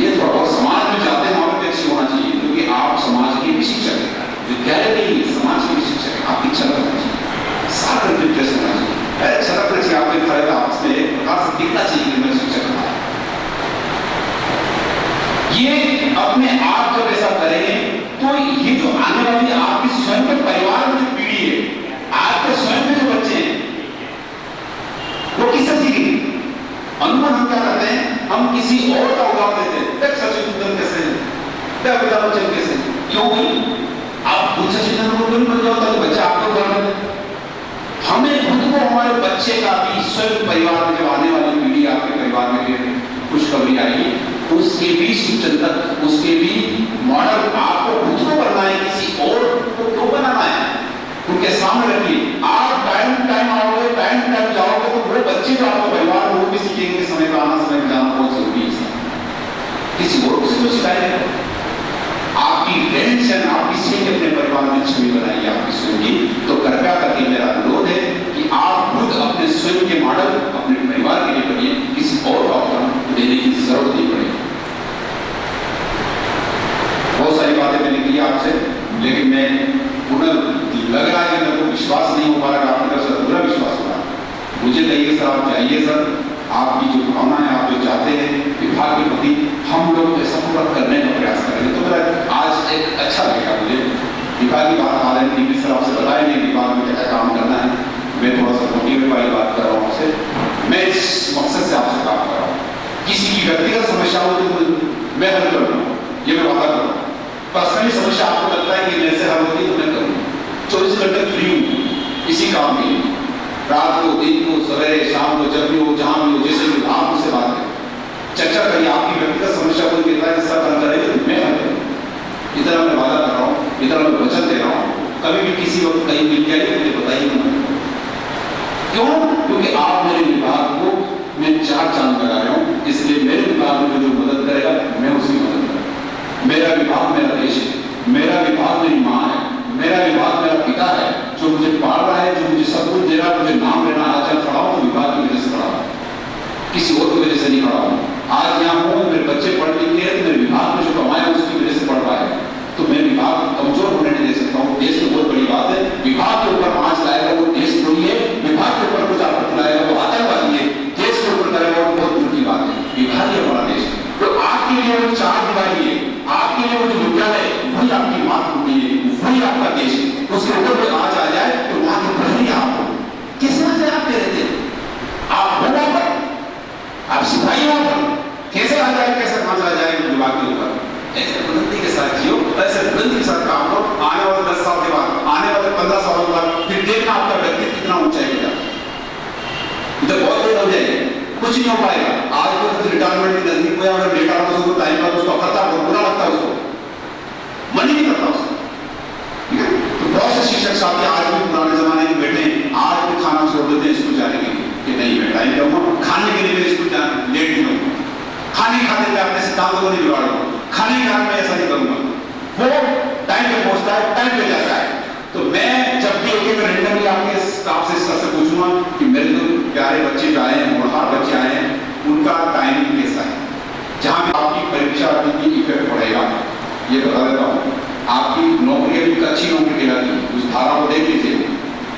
S6: ये थोड़ा बहुत समाज में जाते हैं वहां पर अच्छी होना चाहिए, क्योंकि आप समाज के भी शिक्षक हैं, विद्यालय के लिए समाज के भी शिक्षक हैं। आपकी छलक होना चाहिए, सार्वजनिक ड्रेस होना चाहिए, छलक चाहिए। आपके खड़े आपस में एक प्रकार से दिखना चाहिए कि मैं शिक्षक हूं। ये अपने आप जब ऐसा करेंगे तो ये जो आने वाली आपकी स्वयं के परिवार में जो पीढ़ी है, आपके स्वयं के जो बच्चे हैं, वो किससे सीखेंगे? अनुमान हम क्या करते हैं, हम किसी और का उदाहरण देते हैं। देख सचिन तेंदुलकर कैसे हैं, देख अमिताभ बच्चन कैसे हैं। क्यों भाई? आप खुद सचिन तेंदुलकर नहीं बन जाओ ताकि बच्चा आपको उदाहरण दे। हमें खुद को हमारे बच्चे का भी स्वयं परिवार में, जब आने वाली पीढ़ी आपके परिवार में खुशखबरी आएगी, उसके भी सुचिंतक, उसके भी मॉडल आपको खुद को बनना है, किसी और को क्यों बनाना है? उनके सामने रखिए। आप टाइम आओगे, टाइम जाओगे तो वो बच्चे जो आपको परिवार में वो भी सीखेंगे समय पर आना, समय पर जाना बहुत जरूरी है। किसी और को सिखाएंगे। आपकी टेंशन, आपकी सीख अपने परिवार में छवि बनाइए आपकी स्वयं की। तो कृपया करके मेरा अनुरोध है कि आप खुद अपने स्वयं के मॉडल अपने परिवार के लिए बनिए, किसी और का उदाहरण देने की जरूरत नहीं पड़ेगी। बहुत सारी बातें मैंने की आपसे, लेकिन मैं पुनः लग रहा है कि मेरे को विश्वास नहीं हो पा रहा, आपकी तरफ से पूरा विश्वास हो रहा है। मुझे कहिए सर, आप जाइए सर, आपकी जो भावना है, आप जो चाहते हैं विभाग के प्रति, हम लोग ऐसा पूरा करने का प्रयास करेंगे। तो मेरा आज एक अच्छा लगेगा मुझे। विभाग की बात आ रही थी, सर आपसे बताया नहीं विभाग में क्या काम करना है। मैं थोड़ा सा मोटिवेट वाली बात कर रहा हूँ आपसे। मैं इस मकसद से आपसे काम कर रहा हूँ। किसी की व्यक्तिगत समस्या हो तो मैं हल कर रहा हूँ, ये मैं वादा कर रहा हूँ। पर्सनली समस्या आपको लगता है कि मेरे से हल होती है तो मैं करूँ। 24 घंटे फ्री हूँ इसी काम के लिए, रात को दिन को सवेरे शाम को जब भी हो जहां भी हो जैसे भी आप उससे बात करें, चर्चा करिए। आपकी व्यक्तिगत समस्या कोई कहता है सब हल करेंगे तो मैं हल करूँ। इतना मैं वादा कर रहा हूँ, इतना मैं वचन दे रहा हूँ। कभी भी किसी वक्त कहीं मिल जाएगी मुझे बताइए मत। क्यों? क्योंकि आप मेरे विभाग को मैं 4 चांद लगा रहा हूँ, इसलिए मेरे विभाग में जो मदद करेगा मैं उसकी मदद करूँगा। मेरा विभाग मेरा देश है, मेरा विभाग मेरी माँ है, मेरा विभाग मेरा पिता है जो मुझे पाल रहा है, जो मुझे सब कुछ दे रहा है, मुझे नाम लेना। आज जब खड़ा हूँ तो विभाग की वजह से खड़ा हूँ, किसी और की वजह से नहीं खड़ा हूँ। आज यहाँ हूँ, मेरे बच्चे पढ़ लिख के मेरे विभाग में जो कमाए उसकी वजह से पढ़ पाए, तो मैं विभाग कमजोर होने नहीं दे सकता हूँ। देश में बहुत बड़ी बात है, विभाग के ऊपर आंच लाएगा वो देश थोड़ी है, विभाग के ऊपर कुछ आपत्ति लाएगा वो आतंकवादी है, देश के ऊपर करेगा वो बहुत दूर की बात है। विभाग ही हमारा देश है, तो आपके लिए वो 4 दीवारी है, आपके लिए वो जो विद्यालय वही आपकी मातृभूमि है, वही आपका देश है। उसके ऊपर कोई आंच आ जाए तो वहां के बढ़ नहीं आपको किस वजह से आप कह रहे थे आप हो वहां पर, आप सिपाही वहां पर कैसे आ जाए, कैसे आंच आ जाए विभाग के ऊपर। ऐसे बुलंदी के साथ जियो, ऐसे बुलंदी के साथ काम करो। आने वाले 10 साल के बाद, आने वाले 15 सालों के बाद फिर देखना आपका व्यक्तित्व कितना ऊंचाई गया। इधर बहुत देर हो जाएगी, कुछ नहीं हो पाएगा। आज तो रिटायरमेंट की नजदीक हुआ और डेटा उसको टाइम पर उसको करता बहुत बुरा लगता है, उसको मन ही नहीं करता उसको। ठीक है, तो बहुत से शिक्षक साथी आज भी पुराने जमाने के बैठे आज भी खाना छोड़ देते हैं स्कूल जाने के लिए कि नहीं मैं टाइम पे आऊंगा, खाने के लिए मेरे स्कूल जाना लेट नहीं होगा, खाने खाते मैं अपने सिद्धांतों को नहीं बिगाड़ूंगा, खाने के कारण मैं ऐसा नहीं करूंगा। वो टाइम पे पहुंचता है, टाइम पे जाता है। तो मैं जब भी एक रेंडमली आपके स्टाफ से पूछूंगा कि मेरे जो प्यारे बच्चे जो आए हैं, होनहार बच्चे आए हैं, उनका टाइमिंग कैसा है, जहां भी आपकी परीक्षा की इफेक्ट पड़ेगा ये बता देता हूँ। आपकी नौकरी अभी अच्छी नौकरी कहलाती है, उस धारा को देख लीजिए।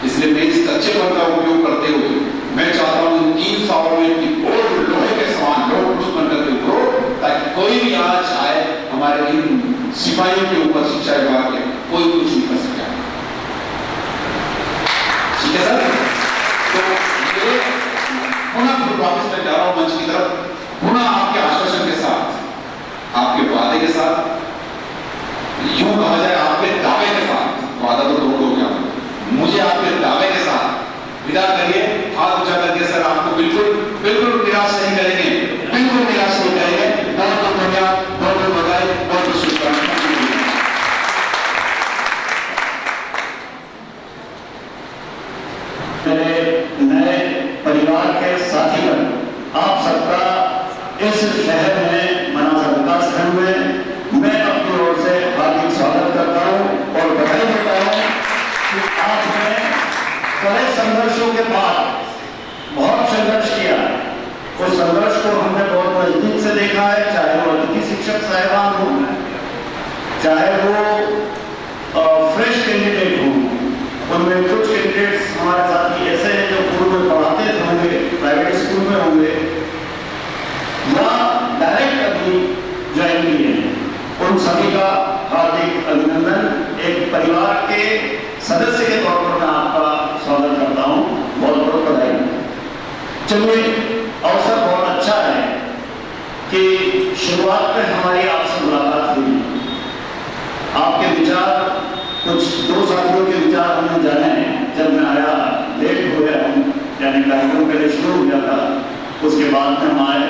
S6: इसलिए मैं इस कच्चे पन का उपयोग करते हुए मैं चाहता हूँ 3 सालों में कि और लोहे के समान लोग कुछ बनकर के उभरो, ताकि कोई भी आज आए हमारे इन सिपाहियों के ऊपर शिक्षा विभाग के कोई कुछ नहीं कर सके। ठीक है सर, तो ये पुनः वापस मैं जा रहा हूँ मंच की तरफ, पुनः आपके आश्वासन के साथ, आपके वादे के साथ, यूं कहा जाए आपके दावे के साथ। वादा तो 2 हो गया, मुझे आपके दावे के साथ विदा करिए। हाथ ऊंचा करके सर आपको बिल्कुल निराश नहीं करेंगे, बिल्कुल निराश नहीं करेंगे। बहुत बहुत धन्यवाद, बहुत बहुत बधाई, बहुत बहुत शुभकामनाएं।
S7: मेरे नए परिवार के साथीगण, आप सबका इस शहर में मनासा विकास खंड में मैं अपनी ओर से हार्दिक स्वागत करता हूं और बधाई देता हूं कि आपने बड़े संघर्षों के बाद बहुत संघर्ष किया। उस संघर्ष को हमने बहुत नजदीक से देखा है, चाहे वो अतिथि शिक्षक साहिबान हो, चाहे वो फ्रेश कैंडिडेट हो। उनमें कुछ कैंडिडेट्स हमारे साथी ऐसे हैं जो पूर्व में पढ़ाते थे होंगे, प्राइवेट स्कूल में होंगे या डायरेक्ट अभी ज्वाइन किए हैं। उन सभी का हार्दिक अभिनंदन। एक परिवार के सदस्य के तौर पर मैं आपका स्वागत करता हूं, बहुत बहुत बधाई। चलिए, अवसर बहुत अच्छा है कि शुरुआत में हमारी आपसे मुलाकात हुई। आपके विचार, कुछ 2 साथियों के विचार हमने जाने हैं। जब मैं आया लेट हो गया हूँ, यानी कार्यक्रम पहले शुरू हो गया था, उसके बाद में हम आए।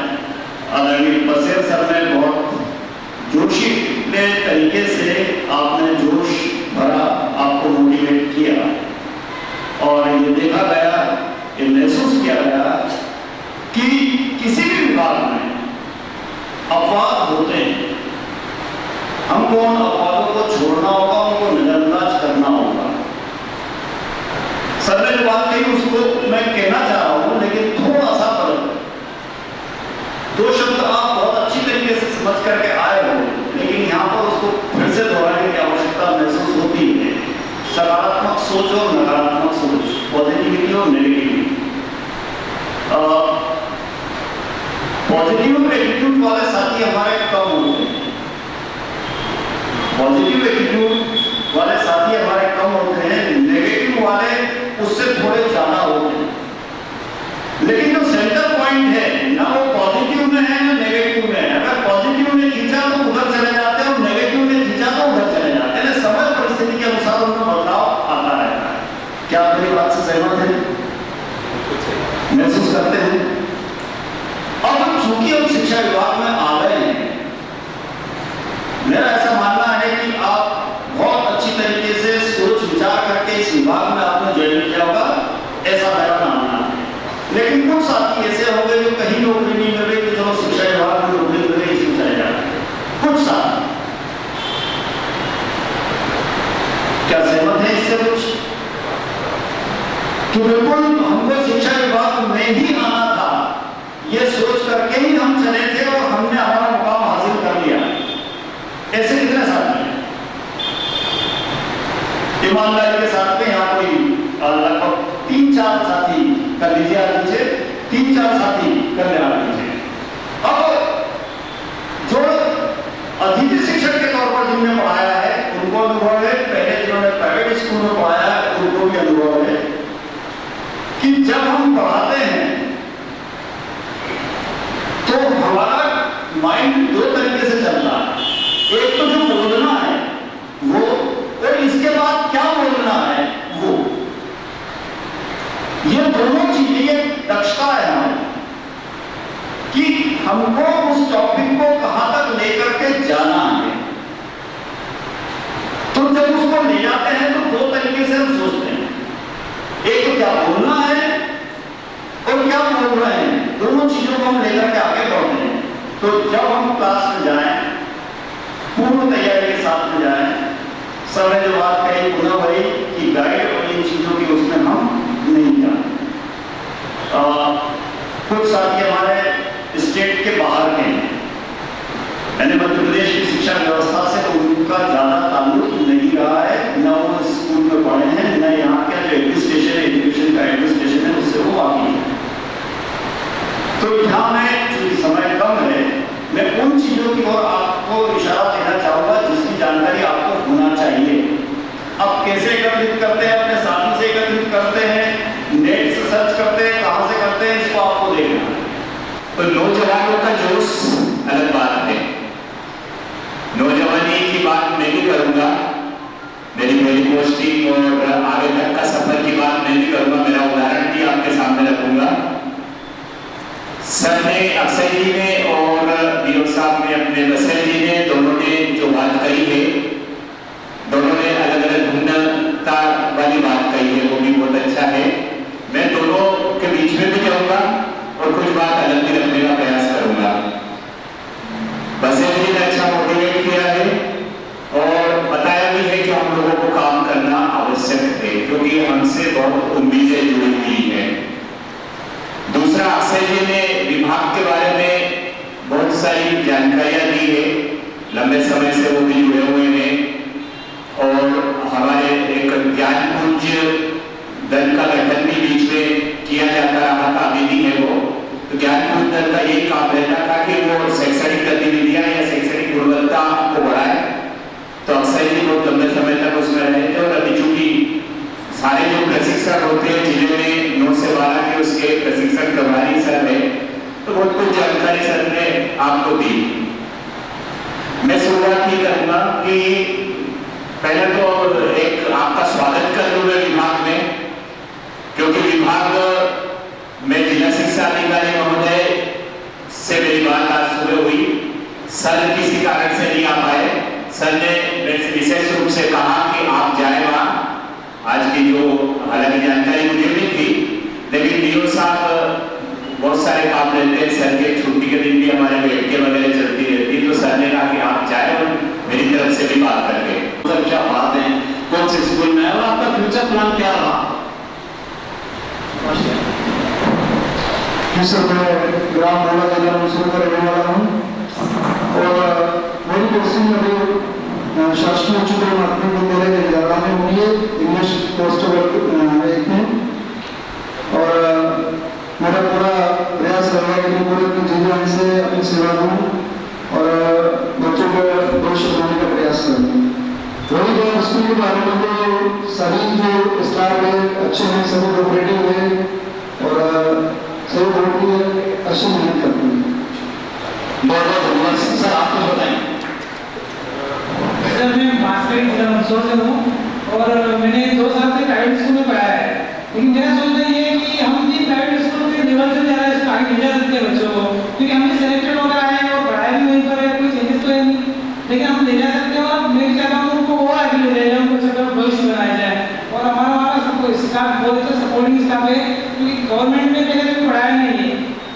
S7: आदरणीय बसेर सर ने बहुत जोशीले तरीके से आपने जोश भरा, आपको मोटिवेट किया और ये देखा गया, ये महसूस किया गया कि किसी भी विभाग में अपवाद होते हैं। हमको उन अपवादों को छोड़ना होगा, उनको नजरअंदाज करना होगा। सर ने जो बात कही उसको मैं कहना चाह रहा हूं, लेकिन थोड़ा सा फर्क। 2 शब्द आप बहुत अच्छी तरीके से समझ करके आए हो, लेकिन यहाँ पर उसको फिर से दोहराने की आवश्यकता महसूस होती है। सकारात्मक सोच और नकारात्मक सोच, पॉजिटिविटी और नेगेटिविटी। पॉजिटिव एटीट्यूड वाले साथी हमारे कम होते हैं, पॉजिटिव एटीट्यूड वाले साथी हमारे कम होते हैं, नेगेटिव वाले उससे थोड़े ज्यादा होते हैं। लेकिन जो सेंटर पॉइंट है ना, वो पॉजिटिव में है ना नेगेटिव में है। अगर पॉजिटिव ने खींचा तो उधर चले जाते हैं और नेगेटिव ने खींचा तो उधर चले जाते हैं। समय परिस्थिति के अनुसार उनमें बदलाव आता रहता है। मेरा ऐसा मानना है कि आप बहुत अच्छी तरीके से सोच विचार करके इस विभाग में आपने ज्वाइन किया होगा, ऐसा मेरा मानना है। लेकिन कुछ साथी ऐसे हो गए जो कहीं नौकरी नहीं मिल रही, तो चलो शिक्षा विभाग में नौकरी मिल रही, इसमें चले जा रहे हैं। कुछ साथी क्या सहमत है इससे कुछ कि बिल्कुल हमको शिक्षा विभाग में ही आना था, ये सोच करके ही हम चले थे और हमने हमारा मुकाम हासिल कर लिया। ऐसे कितने साथी हैं? ईमानदारी के साथ में यहाँ कोई लगभग 3-4 साथी कर लीजिए, आ लीजिए 3-4 साथी कर ले, आ लीजिए। अब जो अतिथि शिक्षक के तौर पर जिनने पढ़ाया है उनको अनुभव है, पहले जिन्होंने प्राइवेट स्कूल में पढ़ाया है उनको भी अनुभव है कि जब हम पढ़ाते हैं तो हमारा माइंड दो तरीके से चलता है। एक तो जो बोलना है वो, और इसके बाद क्या बोलना है वो, ये दोनों चीजें, ये दक्षता है हमारी कि हमको उस टॉपिक को कहां तक लेकर के जाना है। तो जब उसको ले जाते हैं तो दो तरीके से हम सोचते हैं, एक तो क्या बोलना है और क्या बोल रहे हैं, दोनों चीजों को हम लेकर के आगे बढ़ते हैं। तो जब हम क्लास में जाएं, पूर्ण तैयारी के साथ में जाएं, सर ने जो बात कही पुनः वही कि गाइड और इन चीजों की उसमें हम नहीं जाते। कुछ साथी हमारे स्टेट के बाहर के हैं, यानी मध्य प्रदेश की शिक्षा व्यवस्था से उनका ज्यादा ताल्लुक नहीं रहा है, न वो स्कूल में पढ़े हैं, न यहाँ का जो एडमिनिस्ट्रेशन है, एजुकेशन का एडमिनिस्ट्रेशन है उससे वो वाकिफ है। तो यहाँ में चूंकि समय कम है, मैं उन चीजों की ओर आपको इशारा देना चाहूंगा जिसकी जानकारी आपको होना चाहिए। अब कैसे एकत्रित करते हैं, अपने साथी से एकत्रित करते हैं, नेट से सर्च करते हैं, कहां से करते हैं, इसको आपको देखना है।
S8: तो नौजवानों का जोश अलग बात है, नौजवानी की बात मैं भी करूंगा, मेरी पहली पोस्टिंग और आगे तक का सफर की बात मैं भी करूंगा, मेरा उदाहरण भी आपके सामने रखूंगा। सर ने, अक्षय जी ने और डीओ साहब ने, अपने वसैल जी ने, दोनों ने जो बात कही है, दोनों ने अलग अलग भिन्नता वाली बात कही है, वो भी बहुत अच्छा है। मैं दोनों के बीच में भी जाऊंगा और कुछ बात अलग भी रखने का प्रयास करूंगा। वसैल जी ने अच्छा मोटिवेट किया है और बताया भी है कि हम लोगों को काम करना आवश्यक है क्योंकि हमसे बहुत उम्मीदें जुड़ी हुई हैं। दूसरा, अक्षय जी ने विभाग के बारे में बहुत सारी जानकारियां दी है, लंबे समय से वो भी जुड़े हुए हैं और हमारे एक ज्ञानपुंज दल का गठन भी बीच में किया जाता रहा था, अभी भी है वो। तो ज्ञानपुंज दल का ये काम रहता था कि वो शैक्षणिक गतिविधियां या शैक्षणिक गुणवत्ता को बढ़ाए। तो अक्षय जी बहुत लंबे समय तक उसमें रहे थे और अभी चूंकि सारे जो प्रशिक्षण होते हैं जिले में 9 से 12 के उसके प्रशिक्षण प्रभारी सर है, तो बहुत कुछ जानकारी सर ने आपको दी। मैं शुरुआत ही करूंगा कि पहले तो एक आपका स्वागत कर लूं मैं विभाग में, क्योंकि विभाग में जिला शिक्षा अधिकारी महोदय से मेरी बात आज सुबह हुई। सर किसी कारण से नहीं आ पाए, सर ने मेरे से विशेष रूप से कहा कि आप जाए वहां। आज की जो हालांकि जानकारी मुझे भी थी, लेकिन डीओ साहब बहुत सारे काम रहते हैं, सर के छुट्टी के दिन भी हमारे बैठकें वगैरह चलती रहती, तो सर ने कहा कि आप जाए और मेरी तरफ से भी बात करके
S7: सर क्या बात है, कौन से स्कूल में है और आपका फ्यूचर प्लान क्या रहा?
S9: सर मैं ग्राम बोला जिला मंसूर का रहने वाला हूँ और मेरी पोस्टिंग अभी शासकीय उच्चतर माध्यमिक विद्यालय के जयराम में हुई है, इंग्लिश पोस्ट एक में। और मेरा पूरा प्रयास रहेगा कि मैं पूरे अपने जीवन से अपनी सेवा दूँ और बच्चों को भविष्य बनाने का प्रयास करूँ। वही बात स्कूल के बारे में तो सभी जो स्टाफ है अच्छे हैं, सभी कोऑपरेटिव है और सभी बहुत ही अच्छी मेहनत करते हैं।
S7: बहुत बहुत धन्यवाद सर, आप कुछ बताएं।
S10: सर मैं मास्टर जिला मंदसौर से हूँ और मैंने 2 साल से प्राइवेट स्कूल में पढ़ाया है, लेकिन मेरा सोचना ये है कि हम भी प्राइवेट स्कूल के लेवल से ज़्यादा आगे ले जा सकते हैं बच्चों को, क्योंकि हमने सेलेक्टेड होकर आए हैं और पढ़ाई भी वहीं पर है, कोई चेंजेस तो है नहीं। लेकिन हम ले जा सकते हैं और मैं चाहता हूँ उनको और आगे ले जाए, उनको अच्छा भविष्य बनाया जाए। और हमारा वहाँ सबको स्टाफ बहुत अच्छा सपोर्टिंग स्टाफ है, क्योंकि गवर्नमेंट में पहले कभी पढ़ाया नहीं है,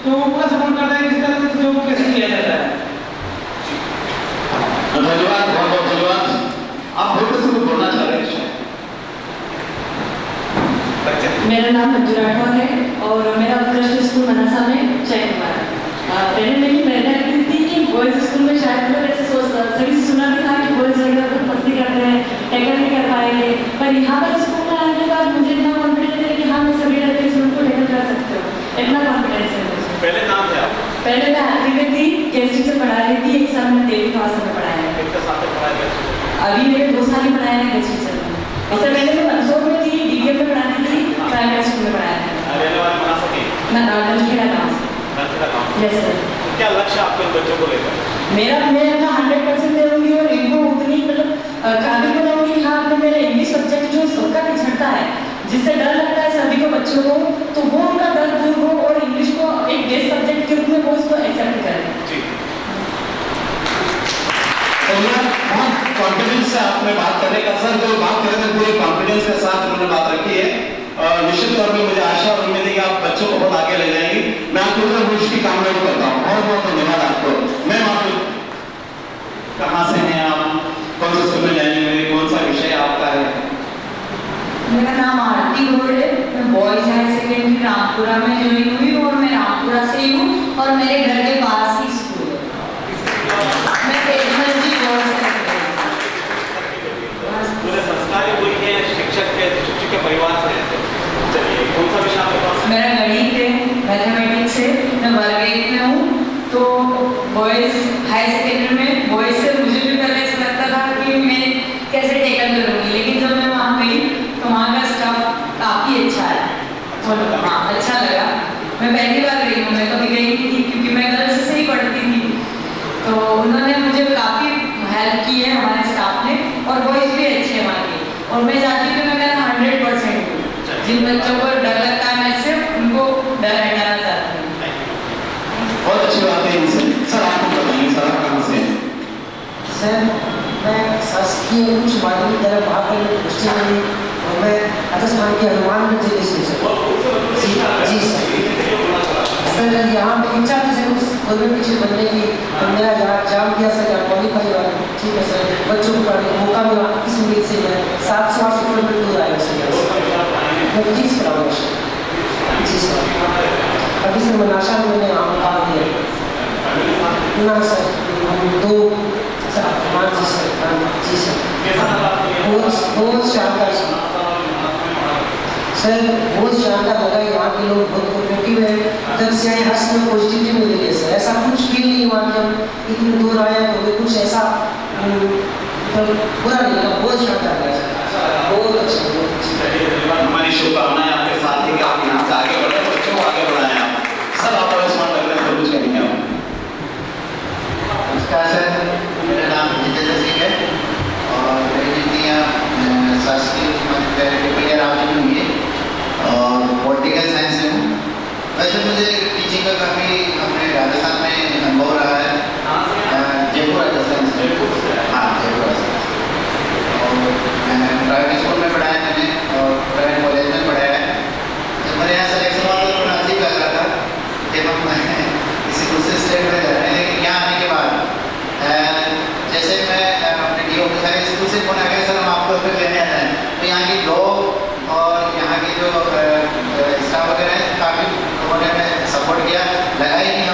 S10: तो वो पूरा सपोर्ट करता है किस तरह से जो कैसे किया जाता है।
S7: धन्यवाद, बहुत बहुत धन्यवाद। आप बहुत से बोलना चाह रहे हैं?
S11: मेरा नाम मंजू राठौर है और मेरा उत्कृष्ट स्कूल मनासा में चयन हुआ है। पहले मेरी प्रेरणा ऐसी थी कि बॉयज़ स्कूल में शायद मतलब ऐसे सभी से सुना भी था कि बॉयज़ वगैरह बहुत मस्ती करते हैं, टैकल नहीं कर पाएंगे, पर यहाँ पर स्कूल में आने के बाद मुझे इतना कॉन्फिडेंस है कि हाँ मैं सभी लड़के स्टूडेंट को टैकल कर सकते हो, इतना कॉन्फिडेंस है मुझे।
S1: पहले नाम क्या?
S11: पहले मैं आखिरी में थी, गेस्ट टीचर पढ़ा रही थी, एक साल मैंने देवी क्लास में पढ़ाया है।
S1: कितने साल तक पढ़ाया?
S11: अभी मेरे 2 साल ही पढ़ाया है गेस्ट टीचर में। इससे पहले मैं मंदसौर में थी, डीडीएम में पढ़ाती थी, प्राइमरी स्कूल में पढ़ाया है।
S1: रहने वाले मनासा की?
S11: मैं नलखेड़ा गाँव से।
S1: नलखेड़ा गाँव।
S11: Yes sir.
S1: क्या लक्ष्य आपके बच्चों को लेकर?
S11: मैं अपना 100% दूंगी और इनको उतनी मतलब काबिल बनाऊंगी। हाँ, अपने मेरा इंग्लिश सब्जेक्ट जो सबका पिछड़ता है, जिससे डर लगता है सभी को बच्चों को, तो वो उनका डर दूर हो और इंग्लिश को एक बेस्ट सब्जेक्ट के रूप में वो उसको एक्सेप्ट करें।
S7: बहुत कॉन्फिडेंस से आपने बात करने का, सर जो बात कर रहे थे पूरे कॉन्फिडेंस के साथ उन्होंने बात रखी है। निश्चित तौर पर मुझे आशा और उम्मीद है कि आप बच्चों को बहुत आगे ले जाएंगे। मैं आपको भविष्य की कामना भी करता हूँ। बहुत बहुत धन्यवाद आपको। मैं आपको कहाँ से हैं आप, कौन से स्कूल में जाएंगे, कौन सा विषय आपका है?
S11: मेरा नाम आरती गौड़ है, मैं बॉयज हायर सेकेंडरी रामपुरा में ज्वाइन हुई और मैं रामपुरा से ही हूँ और मेरे घर के पास ही स्कूल है। मैं तेजमल जी गौड़ से
S1: पूरे संस्कारी हुई है, शिक्षक के परिवार से। चलिए, कौन सा विषय आपके पास?
S11: मेरा गणित है, मैथमेटिक्स है, मैं वर्ग 1 में हूँ। तो बॉयज हायर सेकेंडरी में बॉयज से मुझे भी पहले ऐसा लगता था कि मैं कैसे टेकल करूँगी, लेकिन जब मैं वहाँ गई तो वहाँ का स्टाफ काफ़ी अच्छा है और हाँ अच्छा लगा। मैं पहली बार गई हूँ, मैं कभी गई नहीं थी क्योंकि मैं गर्ल्स से ही पढ़ती थी, तो उन्होंने मुझे काफ़ी हेल्प की है हमारे स्टाफ ने, और बॉयज भी अच्छे हैं वहाँ के। और मैं चाहती हूँ कि मैं मेरा 100% हूँ। जिन बच्चों को डर लगता है मैं सिर्फ उनको डर हटाना चाहती हूँ।
S7: बहुत अच्छी बात है इनसे। सर आपको बताइए, सर आप कहाँ से हैं?
S12: सर मैं शासकीय उच्च माध्यमिक विद्यालय महाकाल में दृष्टि में और मैं राजस्थान के हनुमानगढ़ जिले से सर। जी सर यहाँ पे इच्छा थी सर गवर्नमेंट टीचर बनने की, तो मेरा एग्जाम दिया सर, यहाँ क्वालिफाई हुआ। ठीक है सर, बच्चों को पढ़ने का मौका मिला, इस उम्मीद से मैं 700 800 किलोमीटर दूर आया सर। मैं जी सर आऊँगा सर। जी सर अभी सर मनाशा में मैंने काम दिया ना सर, हम 2 सर मान जी सर। जी सर बहुत शानदार सर, बहुत शानदार लगा। यहाँ के लोग बहुत कोऑपरेटिव है, जब से आए हर समय पॉजिटिविटी मिल रही है सर। ऐसा कुछ फील नहीं हुआ कि हम इतनी दूर आए तो कुछ ऐसा बुरा नहीं लगा। बहुत शानदार लगा सर, बहुत अच्छा, बहुत अच्छा।
S7: हमारी शुभकामनाएं आपके साथ ही कि आप यहाँ से आगे बढ़े, बच्चों को आगे बढ़ाएं आप। सर आप आयुष्मान लग रहे हैं, तो कुछ करेंगे आप?
S13: नमस्कार सर, मेरा नाम जितेंद्र सिंह है और मेरी डिग्रियाँ शासकीय उच्च माध्यमिक विद्यालय रावजी में हुई है और पॉलिटिकल साइंस में हूँ। वैसे मुझे टीचिंग का काफ़ी अपने राजस्थान में अनुभव रहा है। जयपुर राजस्थान से। हाँ जयपुर राजस्थान। और मैं प्राइवेट स्कूल में पढ़ाया मैंने और प्राइवेट कॉलेज में पढ़ाया है। जब मेरे यहाँ सिलेक्शन हुआ तो थोड़ा अजीब लग रहा था कि हम किसी दूसरे स्टेट में जा रहे हैं, लेकिन यहाँ आने के बाद जैसे मैं अपने डी ओ के स्कूल से फोन आ गया सर हम आपको फिर लेने आ जाएँ, तो यहाँ की लोग और यहाँ की जो स्टाफ वगैरह हैं काफ़ी लोगों ने हमें सपोर्ट किया। लगा ही नहीं